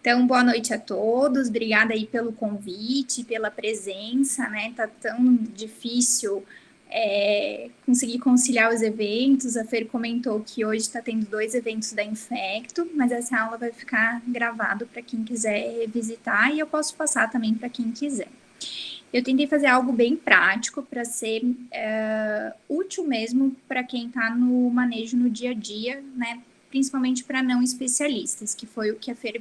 Então, boa noite a todos, obrigada aí pelo convite, pela presença, né? Tá tão difícil conseguir conciliar os eventos. A Fer comentou que hoje está tendo 2 eventos da Infecto, mas essa aula vai ficar gravado para quem quiser visitar e eu posso passar também para quem quiser. Eu tentei fazer algo bem prático para ser útil mesmo para quem está no manejo no dia a dia, né? Principalmente para não especialistas, que foi o que a Fer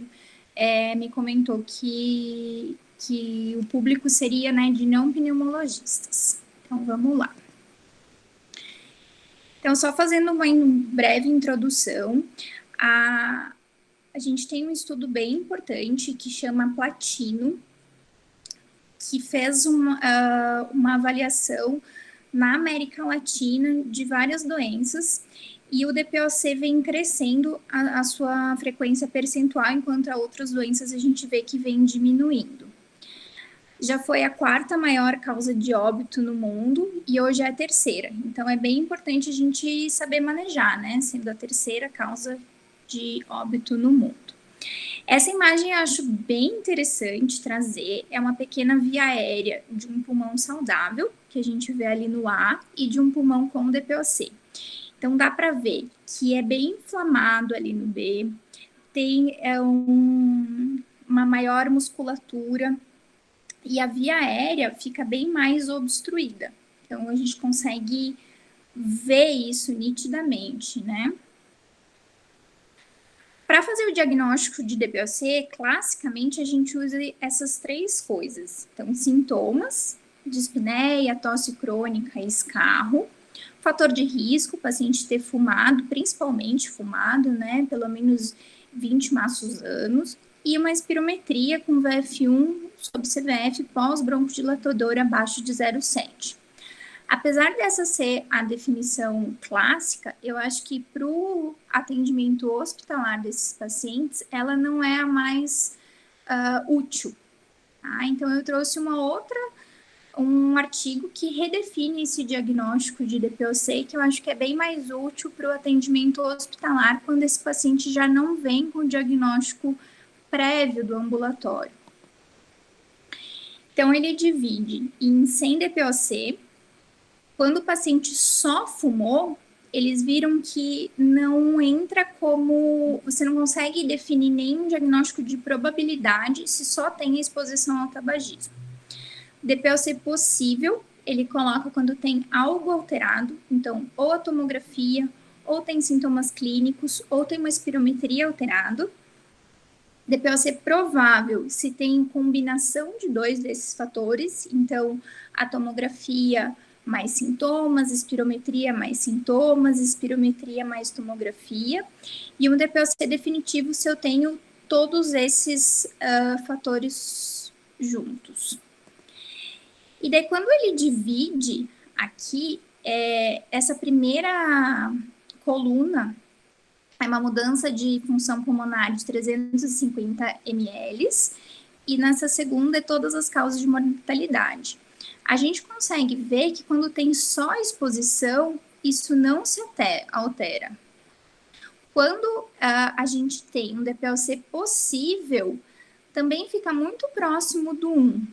me comentou que o público seria, né, de não pneumologistas. Então, vamos lá. Então, só fazendo uma breve introdução, a gente tem um estudo bem importante que chama Platino, que fez uma avaliação na América Latina de várias doenças e o DPOC vem crescendo a sua frequência percentual, enquanto a outras doenças a gente vê que vem diminuindo. Já foi a 4ª maior causa de óbito no mundo e hoje é a 3ª. Então, é bem importante a gente saber manejar, né? Sendo a 3ª causa de óbito no mundo. Essa imagem eu acho bem interessante trazer. É uma pequena via aérea de um pulmão saudável, que a gente vê ali no A, e de um pulmão com DPOC. Então, dá para ver que é bem inflamado ali no B, tem uma maior musculatura, e a via aérea fica bem mais obstruída. Então, a gente consegue ver isso nitidamente, né? Para fazer o diagnóstico de DPOC, classicamente a gente usa essas 3 coisas. Então, sintomas, dispneia, tosse crônica e escarro. Fator de risco, o paciente ter fumado, principalmente fumado, né? Pelo menos 20 maços anos. E uma espirometria com VF1 sob CVF pós-broncodilatador abaixo de 0,7. Apesar dessa ser a definição clássica, eu acho que para o atendimento hospitalar desses pacientes, ela não é a mais útil. Tá? Então, eu trouxe um artigo que redefine esse diagnóstico de DPOC, que eu acho que é bem mais útil para o atendimento hospitalar, quando esse paciente já não vem com o diagnóstico prévio do ambulatório. Então, ele divide em 100 DPOC. Quando o paciente só fumou, eles viram que não entra como... Você não consegue definir nenhum diagnóstico de probabilidade se só tem exposição ao tabagismo. DPOC possível, ele coloca quando tem algo alterado, então, ou a tomografia, ou tem sintomas clínicos, ou tem uma espirometria alterada. DPOC provável, se tem combinação de 2 desses fatores, então, a tomografia mais sintomas, espirometria mais sintomas, espirometria mais tomografia, e um DPOC definitivo se eu tenho todos esses fatores juntos. E daí, quando ele divide aqui, essa primeira coluna é uma mudança de função pulmonar de 350 ml, e nessa segunda é todas as causas de mortalidade. A gente consegue ver que quando tem só exposição, isso não se altera. Quando a gente tem um DPOC possível, também fica muito próximo do 1.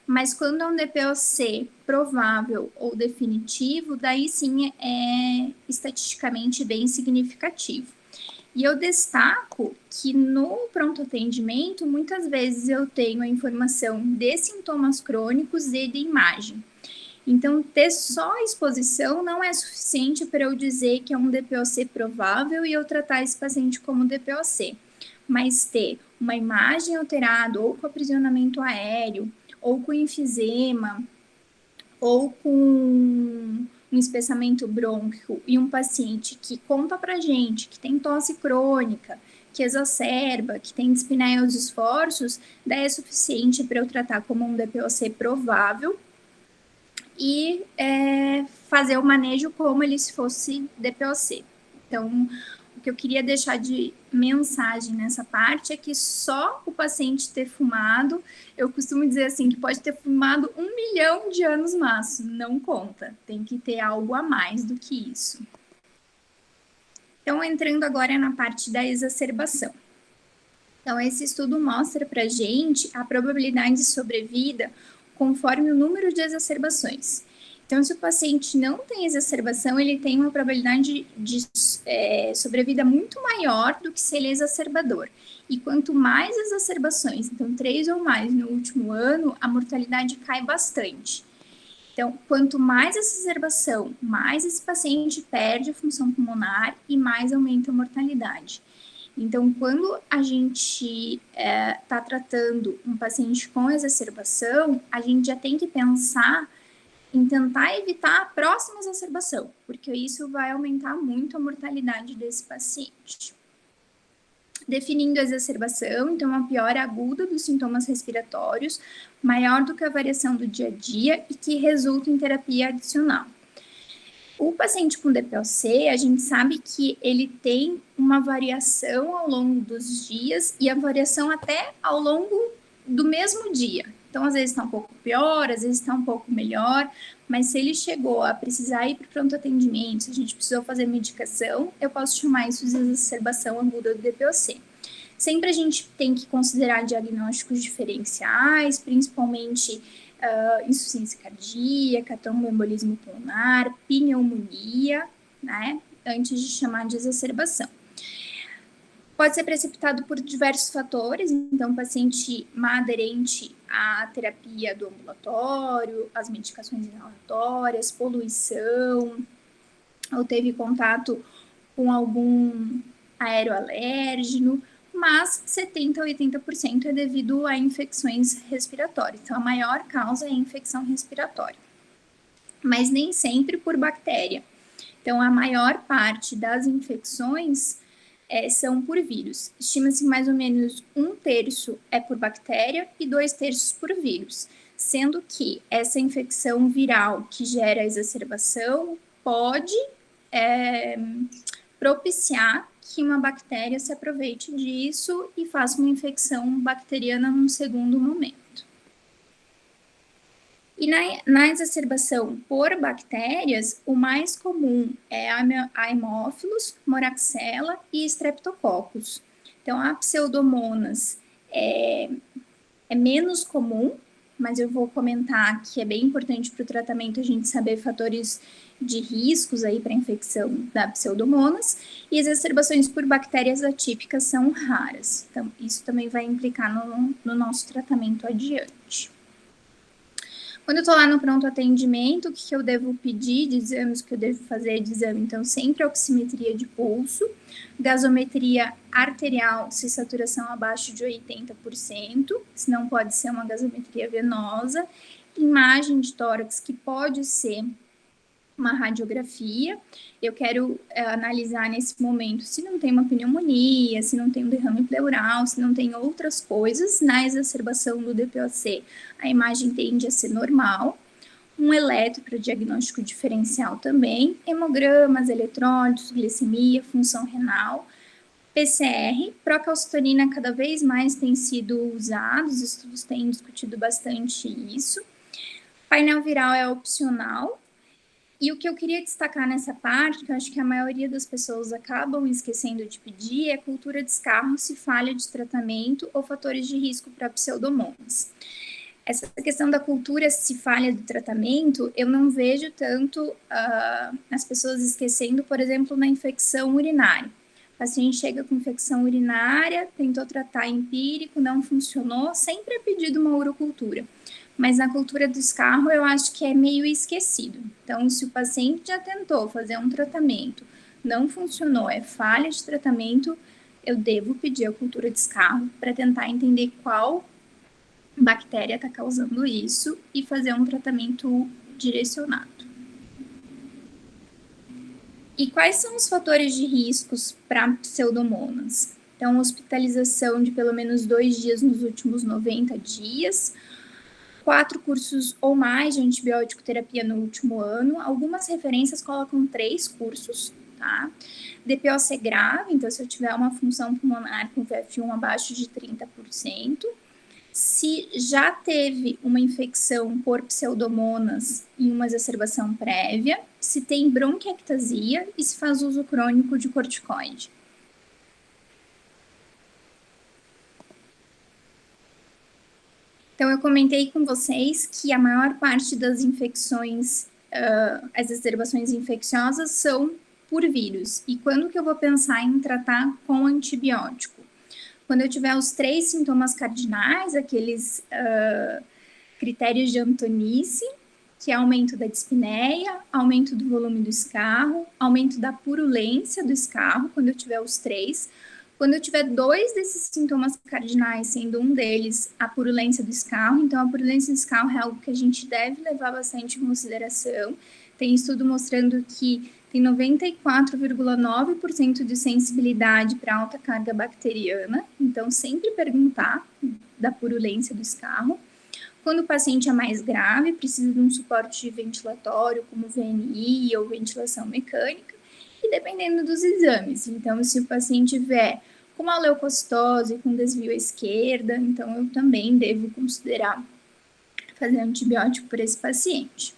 Mas quando é um DPOC provável ou definitivo, daí sim é estatisticamente bem significativo. E eu destaco que no pronto atendimento, muitas vezes eu tenho a informação de sintomas crônicos e de imagem. Então, ter só a exposição não é suficiente para eu dizer que é um DPOC provável e eu tratar esse paciente como DPOC. Mas ter uma imagem alterada ou com aprisionamento aéreo, ou com enfisema, ou com um espessamento brônquico e um paciente que conta pra gente que tem tosse crônica, que exacerba, que tem dispneia aos esforços, daí é suficiente para eu tratar como um DPOC provável e fazer o manejo como ele se fosse DPOC. Então, o que eu queria deixar de mensagem nessa parte é que só o paciente ter fumado, eu costumo dizer assim, que pode ter fumado 1 milhão de anos maço, não conta, tem que ter algo a mais do que isso. Então, entrando agora na parte da exacerbação. Então, esse estudo mostra para gente a probabilidade de sobrevida conforme o número de exacerbações. Então, se o paciente não tem exacerbação, ele tem uma probabilidade de sobrevida muito maior do que se ele é exacerbador. E quanto mais exacerbações, então 3 ou mais no último ano, a mortalidade cai bastante. Então, quanto mais exacerbação, mais esse paciente perde a função pulmonar e mais aumenta a mortalidade. Então, quando a gente está tratando um paciente com exacerbação, a gente já tem que pensar em tentar evitar a próxima exacerbação, porque isso vai aumentar muito a mortalidade desse paciente. Definindo a exacerbação, então, uma piora aguda dos sintomas respiratórios, maior do que a variação do dia a dia e que resulta em terapia adicional. O paciente com DPOC, a gente sabe que ele tem uma variação ao longo dos dias e a variação até ao longo do mesmo dia. Então, às vezes está um pouco pior, às vezes está um pouco melhor, mas se ele chegou a precisar ir para o pronto atendimento, se a gente precisou fazer medicação, eu posso chamar isso de exacerbação aguda do DPOC. Sempre a gente tem que considerar diagnósticos diferenciais, principalmente insuficiência cardíaca, tromboembolismo pulmonar, pneumonia, né, antes de chamar de exacerbação. Pode ser precipitado por diversos fatores, então, paciente aderente à terapia do ambulatório, as medicações inalatórias, poluição, ou teve contato com algum aeroalérgeno, mas 70% a 80% é devido a infecções respiratórias. Então, a maior causa é a infecção respiratória, mas nem sempre por bactéria. Então, a maior parte das infecções são por vírus. Estima-se mais ou menos 1/3 é por bactéria e 2/3 por vírus, sendo que essa infecção viral que gera a exacerbação pode propiciar que uma bactéria se aproveite disso e faça uma infecção bacteriana num segundo momento. E na exacerbação por bactérias, o mais comum é a Haemophilus, Moraxella e Streptococcus. Então, a Pseudomonas é menos comum, mas eu vou comentar que é bem importante para o tratamento a gente saber fatores de riscos aí para a infecção da Pseudomonas, e as exacerbações por bactérias atípicas são raras. Então, isso também vai implicar no nosso tratamento adiante. Quando eu estou lá no pronto atendimento, o que eu devo pedir de exames, o que eu devo fazer de exame? Então, sempre oximetria de pulso, gasometria arterial, se saturação abaixo de 80%, se não pode ser uma gasometria venosa, imagem de tórax, que pode ser uma radiografia. Eu quero analisar nesse momento se não tem uma pneumonia, se não tem um derrame pleural, se não tem outras coisas. Na exacerbação do DPOC, a imagem tende a ser normal. Um eletro para diagnóstico diferencial também, hemogramas, eletrólitos, glicemia, função renal, PCR, procalcitonina cada vez mais tem sido usado, os estudos têm discutido bastante isso. Painel viral é opcional. E o que eu queria destacar nessa parte, que eu acho que a maioria das pessoas acabam esquecendo de pedir, é cultura de escarro se falha de tratamento ou fatores de risco para pseudomonas. Essa questão da cultura se falha do tratamento, eu não vejo tanto as pessoas esquecendo, por exemplo, na infecção urinária. O paciente chega com infecção urinária, tentou tratar empírico, não funcionou, sempre é pedido uma urocultura. Mas na cultura do escarro eu acho que é meio esquecido. Então, se o paciente já tentou fazer um tratamento, não funcionou, é falha de tratamento, eu devo pedir a cultura de escarro para tentar entender qual bactéria está causando isso e fazer um tratamento direcionado. E quais são os fatores de riscos para pseudomonas? Então, hospitalização de pelo menos 2 dias nos últimos 90 dias, 4 cursos ou mais de antibiótico terapia no último ano. Algumas referências colocam 3 cursos, tá? DPOC grave, então se eu tiver uma função pulmonar com VF1 abaixo de 30%. Se já teve uma infecção por pseudomonas em uma exacerbação prévia, se tem bronquiectasia e se faz uso crônico de corticoide. Então, eu comentei com vocês que a maior parte das infecções, as exacerbações infecciosas são por vírus. E quando que eu vou pensar em tratar com antibiótico? Quando eu tiver os 3 sintomas cardinais, aqueles critérios de Antonice, que é aumento da dispneia, aumento do volume do escarro, aumento da purulência do escarro, quando eu tiver os 3. Quando eu tiver 2 desses sintomas cardinais, sendo um deles a purulência do escarro, então a purulência do escarro é algo que a gente deve levar bastante em consideração. Tem estudo mostrando que tem 94,9% de sensibilidade para alta carga bacteriana, então sempre perguntar da purulência do escarro. Quando o paciente é mais grave, precisa de um suporte ventilatório, como VNI ou ventilação mecânica, e dependendo dos exames. Então, se o paciente vier com uma leucocitose, com desvio à esquerda, então eu também devo considerar fazer antibiótico para esse paciente.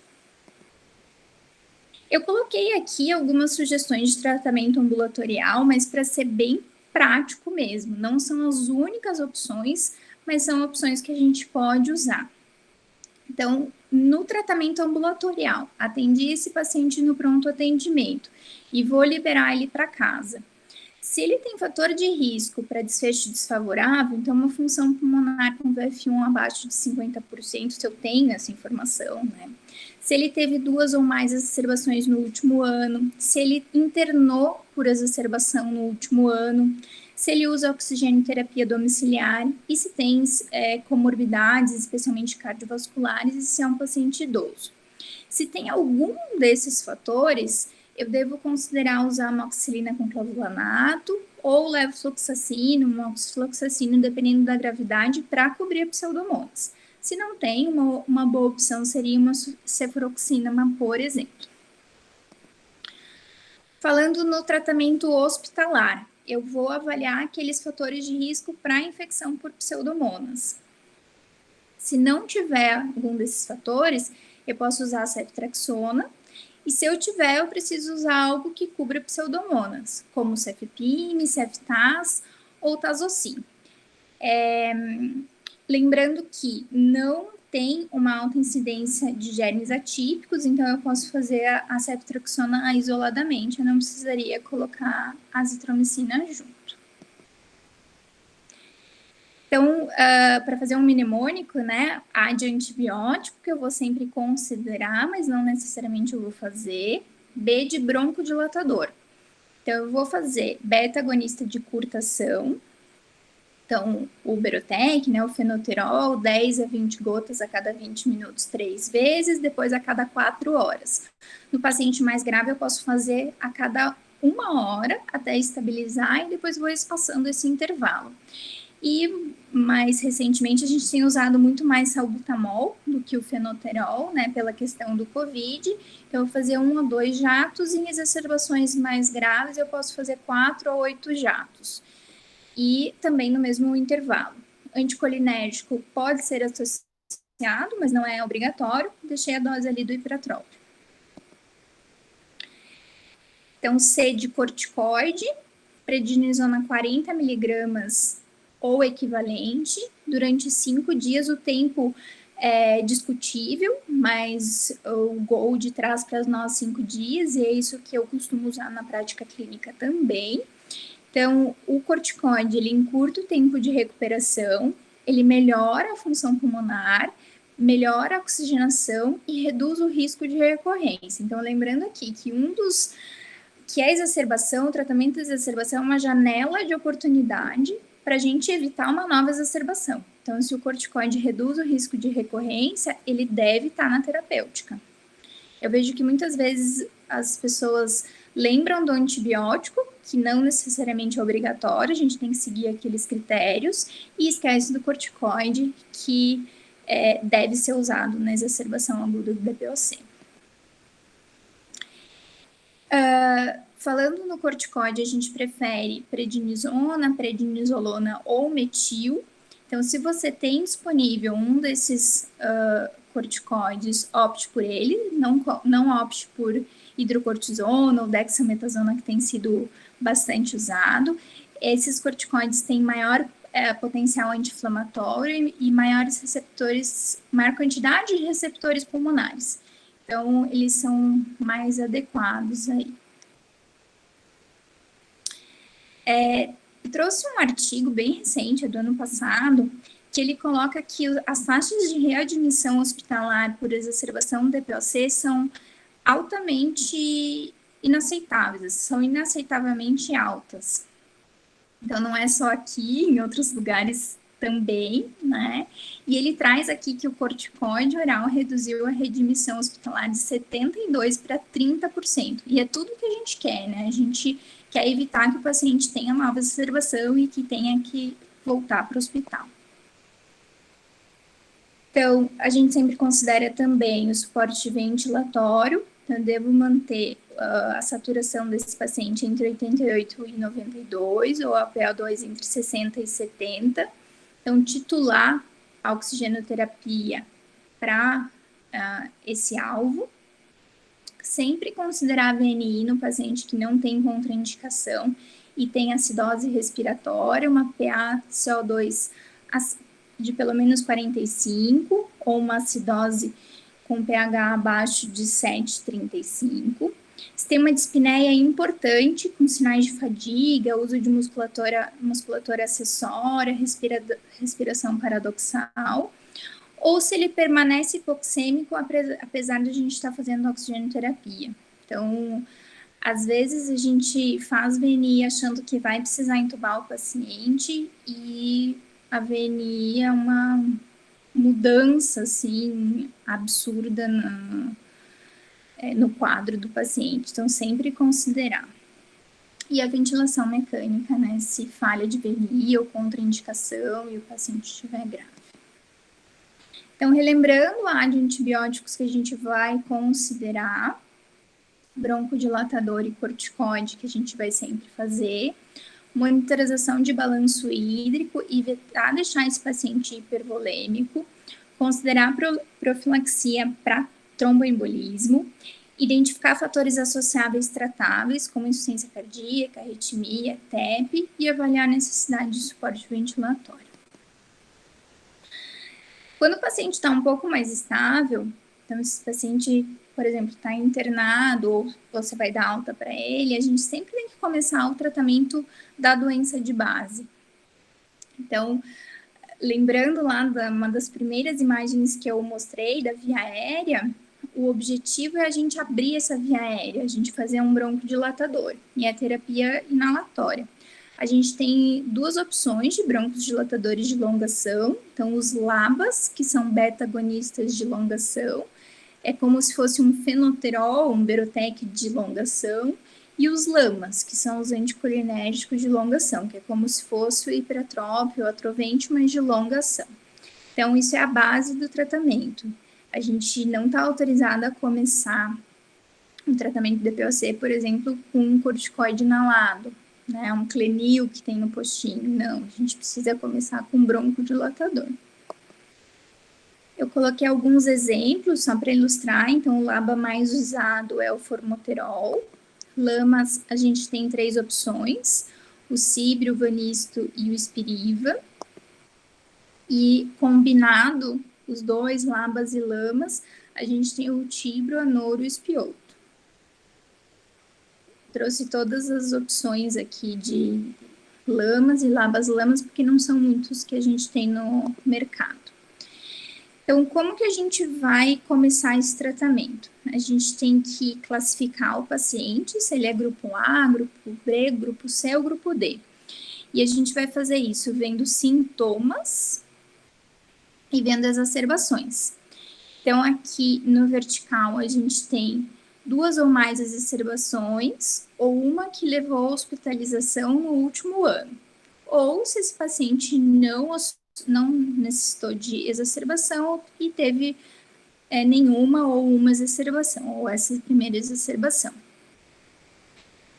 Eu coloquei aqui algumas sugestões de tratamento ambulatorial, mas para ser bem prático mesmo. Não são as únicas opções, mas são opções que a gente pode usar. Então, no tratamento ambulatorial, atendi esse paciente no pronto atendimento e vou liberar ele para casa. Se ele tem fator de risco para desfecho desfavorável, então uma função pulmonar com VF1 abaixo de 50%, se eu tenho essa informação, né? Se ele teve 2 ou mais exacerbações no último ano, se ele internou por exacerbação no último ano, se ele usa oxigênio terapia domiciliar e se tem comorbidades, especialmente cardiovasculares, e se é um paciente idoso. Se tem algum desses fatores, eu devo considerar usar amoxicilina com clavulanato ou levofloxacino, moxifloxacino, dependendo da gravidade, para cobrir a pseudomonas. Se não tem, uma boa opção seria uma cefuroxima, por exemplo. Falando no tratamento hospitalar, eu vou avaliar aqueles fatores de risco para infecção por pseudomonas. Se não tiver algum desses fatores, eu posso usar a ceftriaxona. E se eu tiver, eu preciso usar algo que cubra pseudomonas, como cefepime, ceftaz ou tazocin. Lembrando que não tem uma alta incidência de germes atípicos, então eu posso fazer a ceftriaxona isoladamente, eu não precisaria colocar a azitromicina junto. Então, para fazer um mnemônico, né, A de antibiótico, que eu vou sempre considerar, mas não necessariamente eu vou fazer. B de broncodilatador. Então, eu vou fazer beta-agonista de curta ação. Então, o Berotec, né, o fenoterol, 10 a 20 gotas a cada 20 minutos, 3 vezes, depois a cada 4 horas. No paciente mais grave, eu posso fazer a cada 1 hora até estabilizar e depois vou espaçando esse intervalo. E mais recentemente a gente tem usado muito mais salbutamol do que o fenoterol, né, pela questão do Covid. Então, eu vou fazer 1 a 2 jatos, e em exacerbações mais graves eu posso fazer 4 a 8 jatos. E também no mesmo intervalo. Anticolinérgico pode ser associado, mas não é obrigatório. Deixei a dose ali do ipiratrol. Então, C de corticoide, prednisona 40 miligramas ou equivalente, durante 5 dias. O tempo é discutível, mas o GOLD traz para nós 5 dias, e é isso que eu costumo usar na prática clínica também. Então, o corticoide, ele encurta o tempo de recuperação, ele melhora a função pulmonar, melhora a oxigenação e reduz o risco de recorrência. Então, lembrando aqui que a exacerbação, o tratamento da exacerbação é uma janela de oportunidade para a gente evitar uma nova exacerbação. Então, se o corticoide reduz o risco de recorrência, ele deve estar na terapêutica. Eu vejo que muitas vezes as pessoas lembram do antibiótico, que não necessariamente é obrigatório, a gente tem que seguir aqueles critérios, e esquece do corticoide, que deve ser usado na exacerbação aguda do DPOC. Falando no corticoide, a gente prefere prednisona, prednisolona ou metil. Então, se você tem disponível um desses corticoides, opte por ele, não opte por hidrocortisona ou dexametasona, que tem sido bastante usado. Esses corticoides têm maior potencial anti-inflamatório e maiores receptores, maior quantidade de receptores pulmonares. Então, eles são mais adequados aí. Trouxe um artigo bem recente, do ano passado, que ele coloca que as taxas de readmissão hospitalar por exacerbação do DPOC são altamente inaceitáveis, são inaceitavelmente altas. Então, não é só aqui, em outros lugares também, né? E ele traz aqui que o corticoide oral reduziu a readmissão hospitalar de 72% para 30%. E é tudo que a gente quer, né? A gente quer evitar que o paciente tenha nova exacerbação e que tenha que voltar para o hospital. Então, a gente sempre considera também o suporte ventilatório. Então, eu devo manter a saturação desse paciente entre 88 e 92, ou a PO2 entre 60 e 70. Então, titular a oxigenoterapia para esse alvo. Sempre considerar a VNI no paciente que não tem contraindicação e tem acidose respiratória, uma PaCO2 de pelo menos 45, ou uma acidose com pH abaixo de 7,35. Se tem uma dispneia importante, com sinais de fadiga, uso de musculatura acessória, respiração paradoxal, ou se ele permanece hipoxêmico, apesar de a gente estar fazendo oxigenoterapia. Então, às vezes a gente faz VNI achando que vai precisar entubar o paciente e a VNI é uma mudança, assim, absurda no quadro do paciente. Então, sempre considerar. E a ventilação mecânica, né? Se falha de VNI ou contraindicação e o paciente estiver grave. Então, relembrando a de antibióticos que a gente vai considerar, broncodilatador e corticoide, que a gente vai sempre fazer, monitorização de balanço hídrico e evitar deixar esse paciente hipervolêmico, considerar profilaxia para tromboembolismo, identificar fatores associáveis tratáveis, como insuficiência cardíaca, arritmia, TEP, e avaliar a necessidade de suporte ventilatório. Quando o paciente está um pouco mais estável, então esse paciente, por exemplo, está internado ou você vai dar alta para ele, a gente sempre tem que começar o tratamento da doença de base. Então, lembrando lá uma das primeiras imagens que eu mostrei da via aérea, o objetivo é a gente abrir essa via aérea, a gente fazer um broncodilatador e a terapia inalatória. A gente tem duas opções de broncodilatadores de longação, então os LABAs, que são beta-agonistas de longação, é como se fosse um fenoterol, um berotec de longação, e os LAMAs, que são os anticolinérgicos de longação, que é como se fosse o hipertrópio, o atrovente, mas de longação. Então, isso é a base do tratamento. A gente não está autorizado a começar um tratamento de DPOC, por exemplo, com um corticoide inalado, né, um Clenil que tem no postinho. Não, a gente precisa começar com um broncodilatador. Eu coloquei alguns exemplos só para ilustrar. Então, o LABA mais usado é o formoterol. LAMAs, a gente tem 3 opções: o Cibrio, o Vanisto e o Spiriva. E combinado, os dois, LABAs e LAMAs, a gente tem o Tibro, Anoro e o Espioto. Trouxe todas as opções aqui de LAMAs e LABAs, porque não são muitos que a gente tem no mercado. Então, como que a gente vai começar esse tratamento? A gente tem que classificar o paciente, se ele é grupo A, grupo B, grupo C ou grupo D. E a gente vai fazer isso vendo sintomas e vendo exacerbações. Então, aqui no vertical, a gente tem 2 ou mais exacerbações, ou uma que levou à hospitalização no último ano. Ou se esse paciente não necessitou de exacerbação e teve nenhuma ou uma exacerbação, ou essa primeira exacerbação.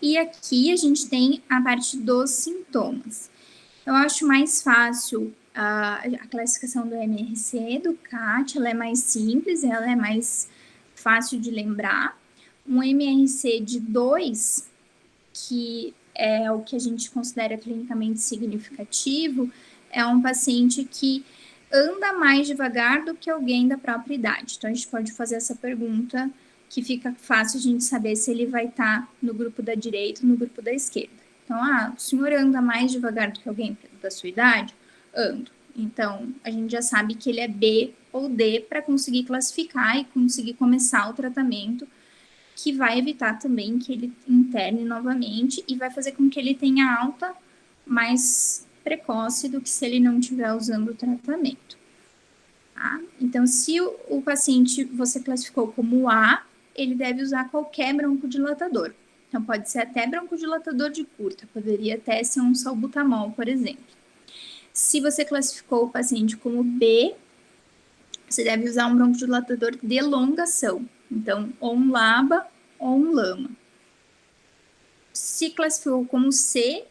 E aqui a gente tem a parte dos sintomas. Eu acho mais fácil a classificação do MRC, do CAT, ela é mais simples, ela é mais fácil de lembrar. Um MRC de 2, que é o que a gente considera clinicamente significativo, é um paciente que anda mais devagar do que alguém da própria idade. Então, a gente pode fazer essa pergunta que fica fácil a gente saber se ele vai estar no grupo da direita ou no grupo da esquerda. Então, o senhor anda mais devagar do que alguém da sua idade? Ando. Então, a gente já sabe que ele é B ou D para conseguir classificar e conseguir começar o tratamento, que vai evitar também que ele interne novamente e vai fazer com que ele tenha alta mais precoce do que se ele não estiver usando o tratamento. Tá? Então, se o paciente você classificou como A, ele deve usar qualquer broncodilatador. Então, pode ser até broncodilatador de curta, poderia até ser um salbutamol, por exemplo. Se você classificou o paciente como B, você deve usar um broncodilatador de elongação. Então, ou um LABA ou um LAMA. Se classificou como C,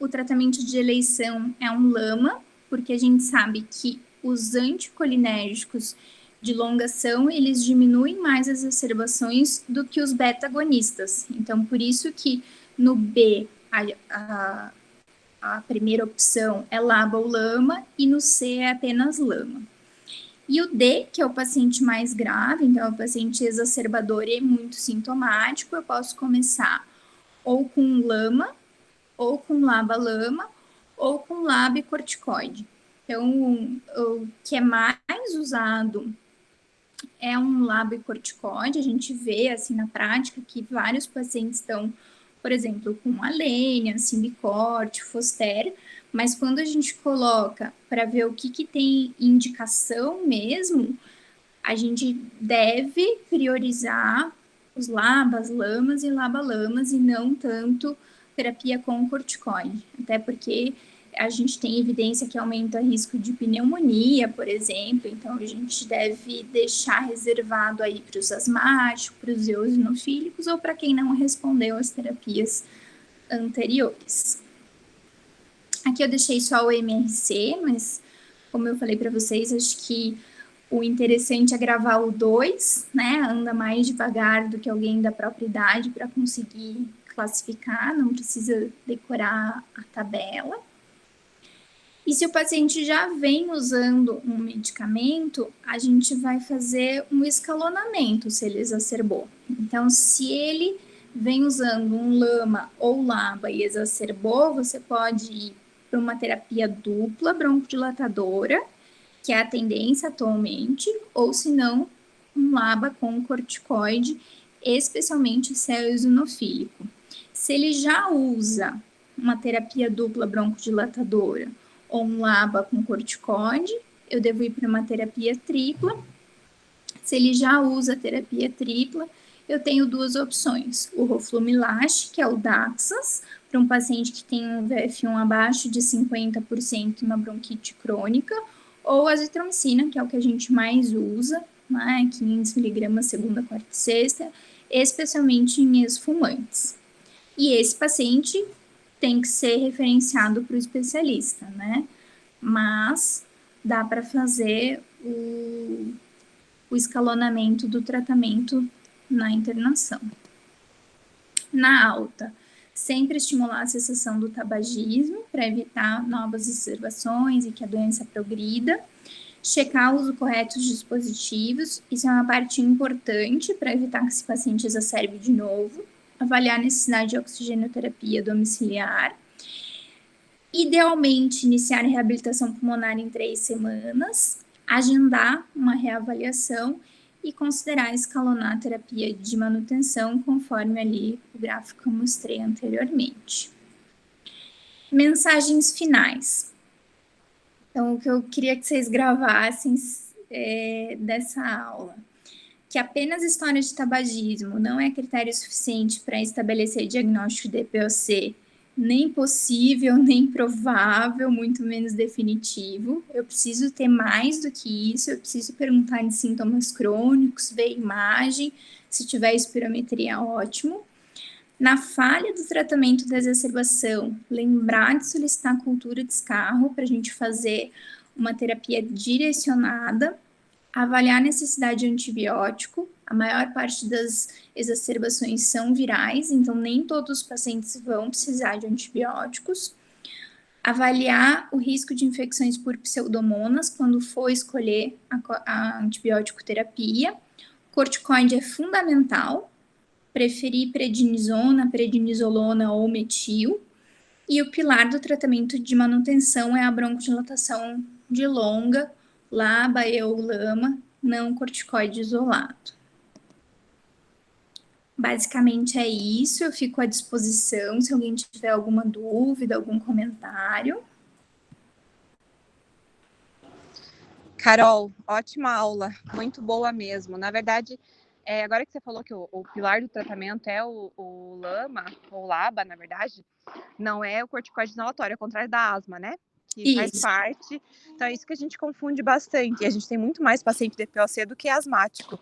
o tratamento de eleição é um LAMA, porque a gente sabe que os anticolinérgicos de longação, eles diminuem mais as exacerbações do que os beta-agonistas. Então, por isso que no B, a primeira opção é LABA ou LAMA, e no C é apenas LAMA. E o D, que é o paciente mais grave, então é o paciente exacerbador e muito sintomático, eu posso começar ou com LAMA, ou com LABA-LAMA, ou com LAB corticoide. Então, o que é mais usado é um LAB corticoide. A gente vê, assim, na prática, que vários pacientes estão, por exemplo, com Alenia, Symbicort, Foster, mas quando a gente coloca para ver o que tem indicação mesmo, a gente deve priorizar os labas, lamas e laba-lamas e não tanto terapia com corticoide. Até porque a gente tem evidência que aumenta o risco de pneumonia, por exemplo, então a gente deve deixar reservado aí para os asmáticos, para os eosinofílicos ou para quem não respondeu às terapias anteriores. Aqui eu deixei só o MRC, mas como eu falei para vocês, acho que o interessante é gravar o 2, né? Anda mais devagar do que alguém da própria idade para conseguir classificar, não precisa decorar a tabela. E se o paciente já vem usando um medicamento, a gente vai fazer um escalonamento se ele exacerbou. Então, se ele vem usando um LAMA ou LABA e exacerbou, você pode ir para uma terapia dupla broncodilatadora, que é a tendência atualmente, ou se não, um LABA com corticoide, especialmente se é eosinofílico. Se ele já usa uma terapia dupla broncodilatadora ou um LABA com corticoide, eu devo ir para uma terapia tripla. Se ele já usa terapia tripla, eu tenho duas opções: o Roflumilaste, que é o Daxas, para um paciente que tem um VF1 abaixo de 50% e uma bronquite crônica, ou a azitromicina, que é o que a gente mais usa, né, 500 mg segunda, quarta e sexta, especialmente em ex-fumantes. E esse paciente tem que ser referenciado para o especialista, né? Mas dá para fazer o escalonamento do tratamento na internação. Na alta, sempre estimular a cessação do tabagismo para evitar novas exacerbações e que a doença progrida. Checar o uso correto dos dispositivos, isso é uma parte importante para evitar que esse paciente exacerbe de novo. Avaliar a necessidade de oxigenoterapia domiciliar. Idealmente, iniciar a reabilitação pulmonar em 3 semanas, agendar uma reavaliação e considerar escalonar a terapia de manutenção, conforme ali o gráfico que eu mostrei anteriormente. Mensagens finais. Então, o que eu queria que vocês gravassem dessa aula, que apenas história de tabagismo não é critério suficiente para estabelecer diagnóstico de EPOC, nem possível, nem provável, muito menos definitivo. Eu preciso ter mais do que isso, eu preciso perguntar de sintomas crônicos, ver imagem, se tiver espirometria, ótimo. Na falha do tratamento da exacerbação, lembrar de solicitar cultura de escarro para a gente fazer uma terapia direcionada, avaliar a necessidade de antibiótico. A maior parte das exacerbações são virais, então nem todos os pacientes vão precisar de antibióticos. avaliar o risco de infecções por pseudomonas quando for escolher a antibiótico terapia. Corticoide é fundamental, preferir prednisona, prednisolona ou metil. E o pilar do tratamento de manutenção é a broncodilatação de longa, LABA ou LAMA, não corticoide isolado. Basicamente é isso, eu fico à disposição se alguém tiver alguma dúvida, algum comentário. Carol, ótima aula, muito boa mesmo. Na verdade, agora que você falou que o pilar do tratamento é o LAMA, ou LABA, na verdade, não é o corticoide inalatório, ao contrário da asma, né? Que faz parte. Então, é isso que a gente confunde bastante. E a gente tem muito mais paciente de DPOC do que asmático.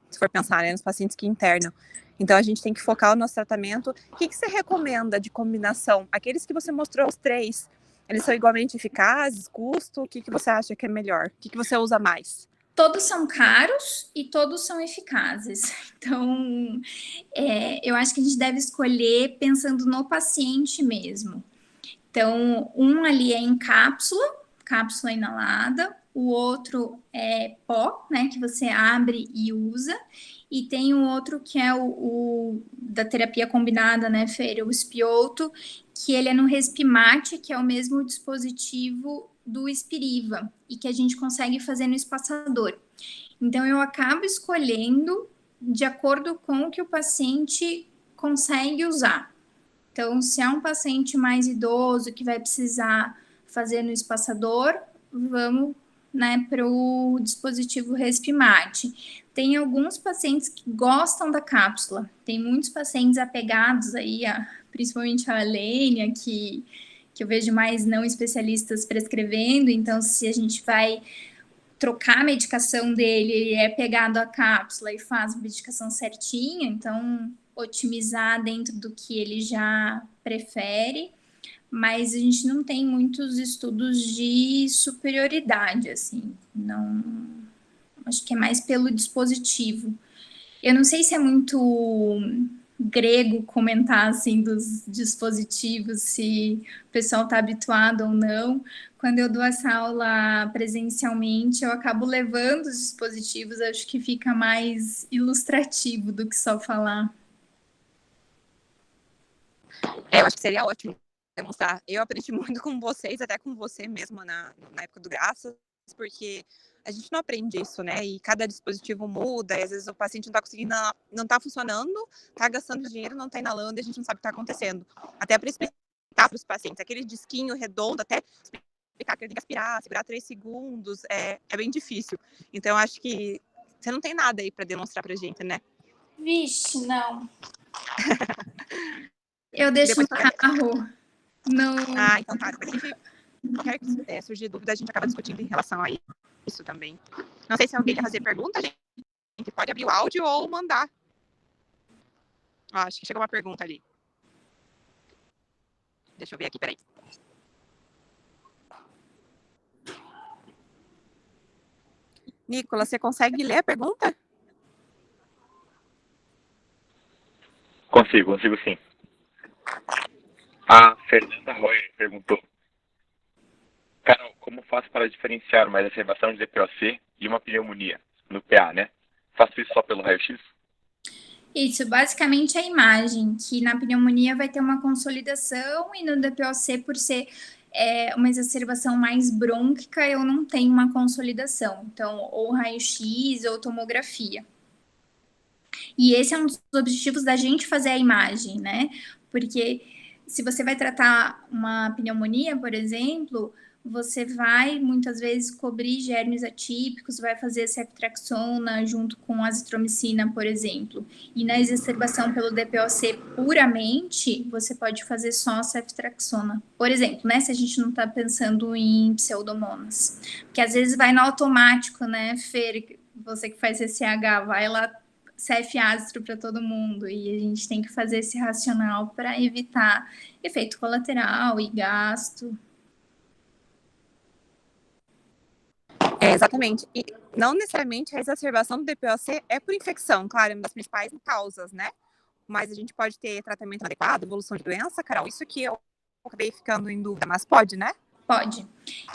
Se for pensar, né, nos pacientes que internam. Então, a gente tem que focar o nosso tratamento. O que você recomenda de combinação? Aqueles que você mostrou os 3, eles são igualmente eficazes? Custo? O que você acha que é melhor? O que você usa mais? Todos são caros e todos são eficazes. Então, eu acho que a gente deve escolher pensando no paciente mesmo. Então, um ali é em cápsula inalada, o outro é pó, né, que você abre e usa, e tem o outro que é o da terapia combinada, né, Fer, o Espioto, que ele é no Respimate, que é o mesmo dispositivo do Spiriva, e que a gente consegue fazer no espaçador. Então, eu acabo escolhendo de acordo com o que o paciente consegue usar. Então, se é um paciente mais idoso que vai precisar fazer no espaçador, vamos, né, para o dispositivo Respimate. Tem alguns pacientes que gostam da cápsula, tem muitos pacientes apegados aí, principalmente a Lênia, que eu vejo mais não especialistas prescrevendo, então se a gente vai trocar a medicação dele, ele é pegado à cápsula e faz a medicação certinha, então otimizar dentro do que ele já prefere, mas a gente não tem muitos estudos de superioridade, assim, não, acho que é mais pelo dispositivo. Eu não sei se é muito grego comentar, assim, dos dispositivos, se o pessoal está habituado ou não. Quando eu dou essa aula presencialmente, eu acabo levando os dispositivos, acho que fica mais ilustrativo do que só falar. Eu acho que seria ótimo demonstrar. Eu aprendi muito com vocês, até com você mesmo na época do Graças, porque a gente não aprende isso, né? E cada dispositivo muda, e às vezes o paciente não tá conseguindo, não tá funcionando, tá gastando dinheiro, não tá inalando, e a gente não sabe o que tá acontecendo. Até para explicar para os pacientes, aquele disquinho redondo, até explicar que ele tem que aspirar, segurar 3 segundos, é bem difícil. Então, eu acho que você não tem nada aí para demonstrar pra gente, né? Vixe, não. Eu deixo no carro. Não. Ah, então tá. Qualquer que surgir dúvida, a gente acaba discutindo em relação a isso também. Não sei se alguém quer fazer pergunta, a gente pode abrir o áudio ou mandar. Acho que chegou uma pergunta ali. Deixa eu ver aqui, peraí. Nicolas, você consegue ler a pergunta? Consigo sim. A Fernanda Royer perguntou: Carol, como faço para diferenciar uma exacerbação de DPOC e uma pneumonia no PA, né? Faço isso só pelo raio-x? Isso, basicamente a imagem, que na pneumonia vai ter uma consolidação e no DPOC, por ser uma exacerbação mais brônquica, eu não tenho uma consolidação. Então, ou raio-x ou tomografia. E esse é um dos objetivos da gente fazer a imagem, né? Porque se você vai tratar uma pneumonia, por exemplo, você vai muitas vezes cobrir germes atípicos, vai fazer ceftriaxona junto com azitromicina, por exemplo. E na exacerbação pelo DPOC puramente, você pode fazer só ceftriaxona. Por exemplo, né? Se a gente não está pensando em pseudomonas. Porque às vezes vai no automático, né, Fer? Você que faz CCH, vai lá CF ácido para todo mundo e a gente tem que fazer esse racional para evitar efeito colateral e gasto. Exatamente. E não necessariamente a exacerbação do DPOC é por infecção, claro, é uma das principais causas, né? Mas a gente pode ter tratamento adequado, evolução de doença, Carol, isso que eu acabei ficando em dúvida, mas pode, né? Pode.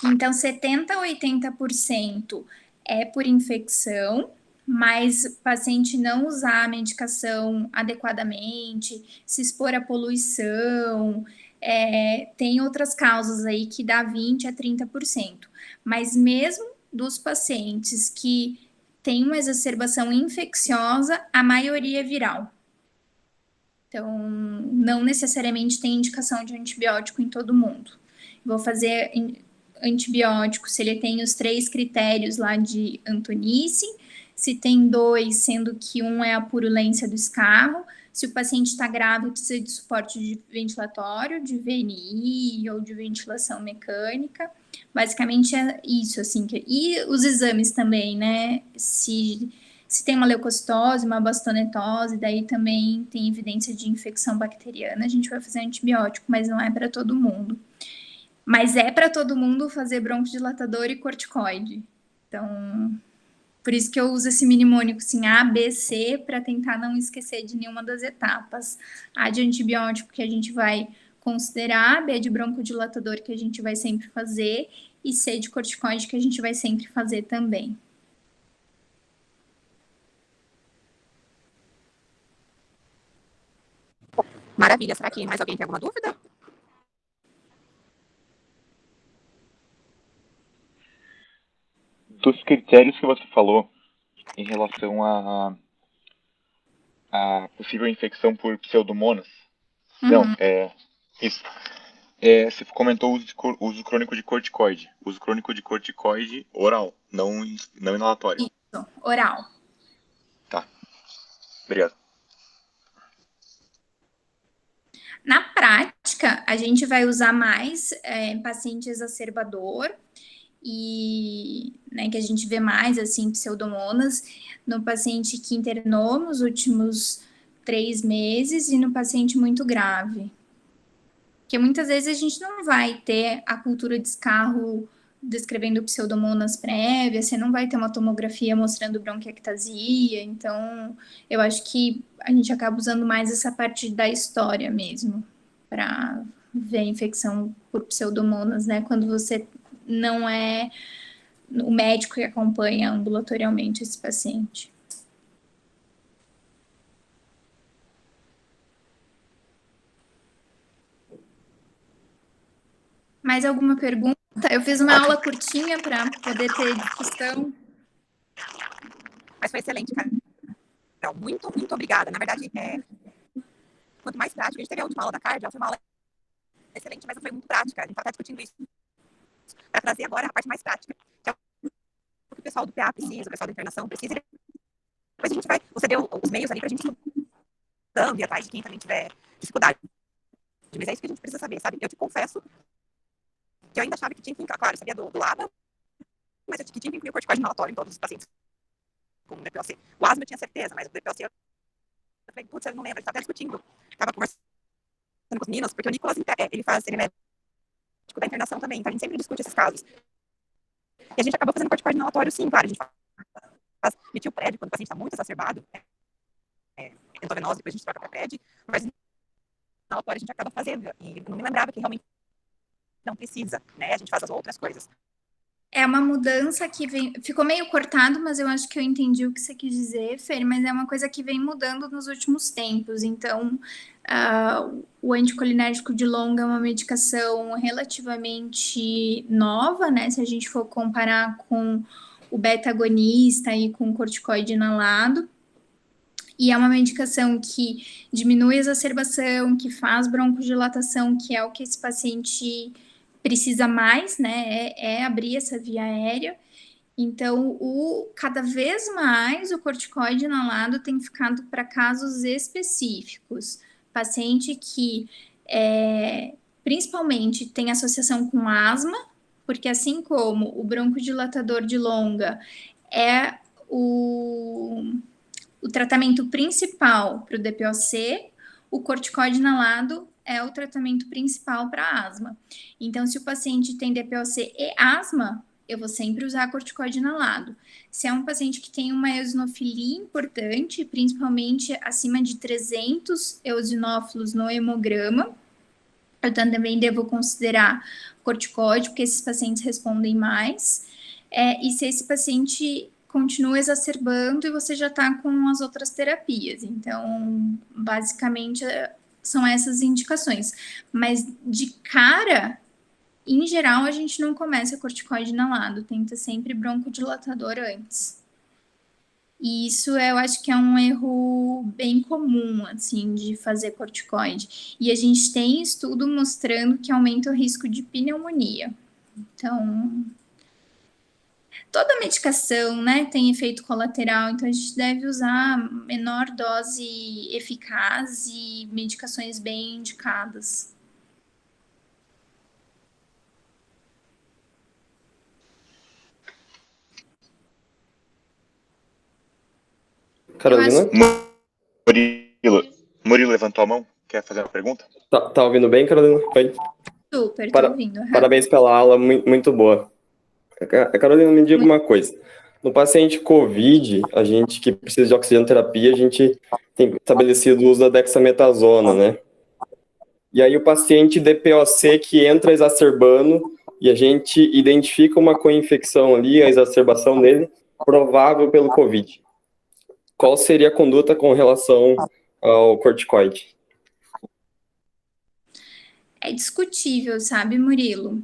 Então, 70% a 80% é por infecção, mas o paciente não usar a medicação adequadamente, se expor à poluição, tem outras causas aí que dá 20% a 30%. Mas mesmo dos pacientes que têm uma exacerbação infecciosa, a maioria é viral. Então, não necessariamente tem indicação de antibiótico em todo mundo. Vou fazer antibiótico se ele tem os 3 critérios lá de Antonice, se tem 2, sendo que um é a purulência do escarro, se o paciente está grave e precisa de suporte de ventilatório, de VNI ou de ventilação mecânica. Basicamente é isso, assim. E os exames também, né? Se tem uma leucocitose, uma bastonetose, daí também tem evidência de infecção bacteriana, a gente vai fazer antibiótico, mas não é para todo mundo. Mas é para todo mundo fazer broncodilatador e corticoide. Então, por isso que eu uso esse mnemônico assim, A, B, C, para tentar não esquecer de nenhuma das etapas. A de antibiótico que a gente vai considerar, B de broncodilatador que a gente vai sempre fazer e C de corticoide que a gente vai sempre fazer também. Maravilha. Será que mais alguém tem alguma dúvida? Dos critérios que você falou em relação a possível infecção por pseudomonas, não, isso. Você comentou o uso crônico de corticoide. Uso crônico de corticoide oral, não inalatório. Isso, oral. Tá. Obrigado. Na prática, a gente vai usar mais paciente exacerbador e que a gente vê mais assim pseudomonas no paciente que internou nos últimos 3 meses e no paciente muito grave. Porque muitas vezes a gente não vai ter a cultura de escarro descrevendo pseudomonas prévias, você não vai ter uma tomografia mostrando bronquiectasia, então eu acho que a gente acaba usando mais essa parte da história mesmo, para ver a infecção por pseudomonas, né, quando você não é o médico que acompanha ambulatorialmente esse paciente. Mais alguma pergunta? Eu fiz uma aula curtinha para poder ter discussão. Mas foi excelente, cara. Muito, muito obrigada. Na verdade, quanto mais prática, a gente teve a última aula da cardio, ela foi uma aula excelente, mas não foi muito prática. A gente está até discutindo isso para trazer agora a parte mais prática, que é o que o pessoal do PA precisa, o pessoal da internação precisa. Depois a gente vai, você deu os meios ali para a gente ir e atrás de quem também tiver dificuldade. Mas é isso que a gente precisa saber, sabe? Eu te confesso que eu ainda achava que tinha que incluir, claro, eu sabia do LABA, mas eu tinha que incluir o corticoide inalatório em todos os pacientes com DPOC. O asma eu tinha certeza, mas o DPOC eu falei, putz, eu não lembro, a gente tá até discutindo. Tava conversando com os meninos, porque o Nicolas, ele é médico da internação também, então a gente sempre discute esses casos. E a gente acabou fazendo corticoide inalatório, sim, claro, a gente faz metilpred quando o paciente está muito exacerbado, endovenose, depois a gente troca para pred, mas inalatório a gente acaba fazendo, e não me lembrava que realmente não precisa, né, a gente faz as outras coisas. É uma mudança que ficou meio cortado, mas eu acho que eu entendi o que você quis dizer, Fer, mas é uma coisa que vem mudando nos últimos tempos. Então, o anticolinérgico de longa é uma medicação relativamente nova, né? Se a gente for comparar com o beta-agonista e com o corticoide inalado. E é uma medicação que diminui a exacerbação, que faz broncodilatação, que é o que esse paciente precisa mais, né, abrir essa via aérea. Então, cada vez mais o corticoide inalado tem ficado para casos específicos. Paciente que principalmente tem associação com asma, porque assim como o broncodilatador de longa é o tratamento principal para o DPOC, o corticoide inalado é o tratamento principal para asma. Então, se o paciente tem DPOC e asma, eu vou sempre usar corticoide inalado. Se é um paciente que tem uma eosinofilia importante, principalmente acima de 300 eosinófilos no hemograma, eu também devo considerar corticóide, porque esses pacientes respondem mais. E se esse paciente continua exacerbando e você já está com as outras terapias. Então, basicamente, são essas indicações. Mas, de cara, em geral, a gente não começa corticoide inalado. Tenta sempre broncodilatador antes. E isso eu acho que é um erro bem comum, assim, de fazer corticoide. E a gente tem estudo mostrando que aumenta o risco de pneumonia. Então, toda medicação, né, tem efeito colateral, então a gente deve usar menor dose eficaz e medicações bem indicadas. Carolina? Murilo levantou a mão. Quer fazer uma pergunta? Tá ouvindo bem, Carolina? Foi? Super, tô ouvindo. Parabéns pela aula, muito boa. Carolina, me diga uma coisa. No paciente COVID, a gente que precisa de oxigenoterapia, a gente tem estabelecido o uso da dexametasona, né? E aí o paciente DPOC que entra exacerbando e a gente identifica uma co-infecção ali, a exacerbação dele, provável pelo COVID. Qual seria a conduta com relação ao corticoide? É discutível, sabe, Murilo?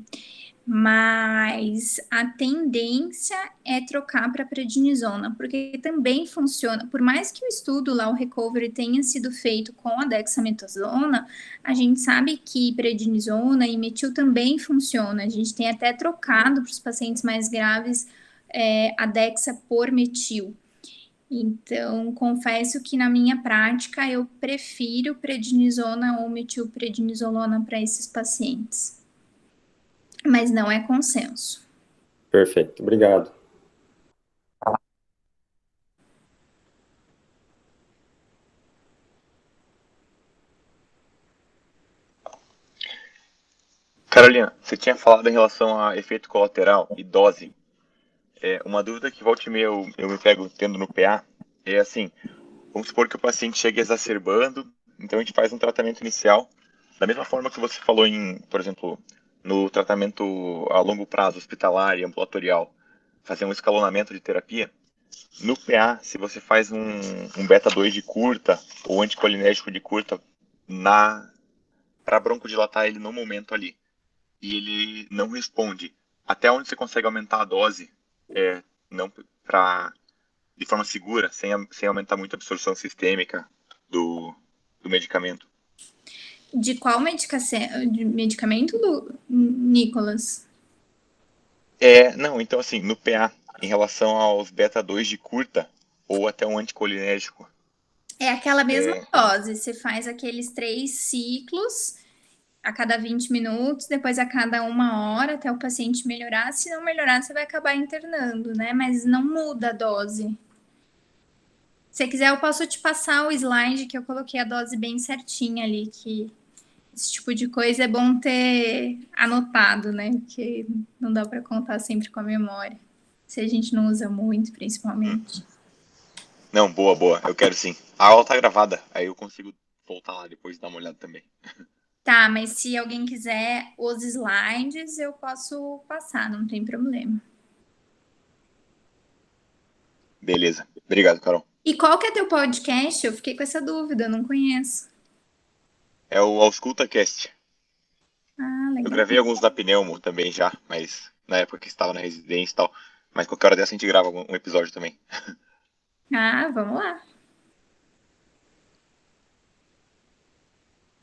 Mas a tendência é trocar para prednisona, porque também funciona. Por mais que o estudo lá, o recovery, tenha sido feito com a dexametasona, a gente sabe que prednisona e metil também funciona. A gente tem até trocado para os pacientes mais graves a dexa por metil. Então, confesso que na minha prática eu prefiro prednisona ou metilprednisolona para esses pacientes. Mas não é consenso. Perfeito, obrigado. Carolina, você tinha falado em relação a efeito colateral e dose. Uma dúvida que volta e meia eu me pego tendo no PA é assim, vamos supor que o paciente chegue exacerbando, então a gente faz um tratamento inicial, da mesma forma que você falou por exemplo, no tratamento a longo prazo, hospitalar e ambulatorial, fazer um escalonamento de terapia. No PA, se você faz um beta-2 de curta ou anticolinérgico de curta para broncodilatar ele no momento ali, e ele não responde, até onde você consegue aumentar a dose, não de forma segura, sem aumentar muito a absorção sistêmica do medicamento? De qual medicamento, Nicolas? Não, então assim, no PA, em relação aos beta-2 de curta, ou até um anticolinérgico. É aquela mesma dose, você faz aqueles 3 ciclos a cada 20 minutos, depois a cada 1 hora, até o paciente melhorar. Se não melhorar, você vai acabar internando, né? Mas não muda a dose. Se você quiser, eu posso te passar o slide que eu coloquei a dose bem certinha ali, que esse tipo de coisa é bom ter anotado, né? Porque não dá para contar sempre com a memória. Se a gente não usa muito, principalmente. Não, boa, eu quero sim. A aula tá gravada, aí eu consigo voltar lá depois e dar uma olhada também. Tá, mas se alguém quiser os slides, eu posso passar, não tem problema. Beleza, obrigado, Carol. E qual que é teu podcast? Eu fiquei com essa dúvida, eu não conheço. É o AuscultaCast. Ah, legal. Eu gravei alguns da Pneumo também já, mas na época que estava na residência e tal. Mas qualquer hora dessa a gente grava um episódio também. Ah, vamos lá.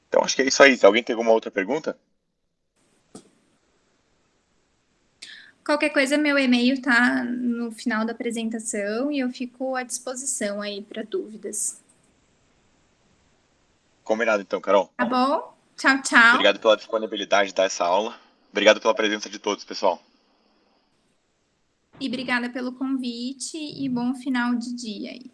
Então acho que é isso aí. Se alguém tem alguma outra pergunta? Qualquer coisa, meu e-mail tá no final da apresentação e eu fico à disposição aí para dúvidas. Combinado então, Carol. Tá bom? Tchau, tchau. Obrigado pela disponibilidade de dar essa aula. Obrigado pela presença de todos, pessoal. E obrigada pelo convite e bom final de dia aí.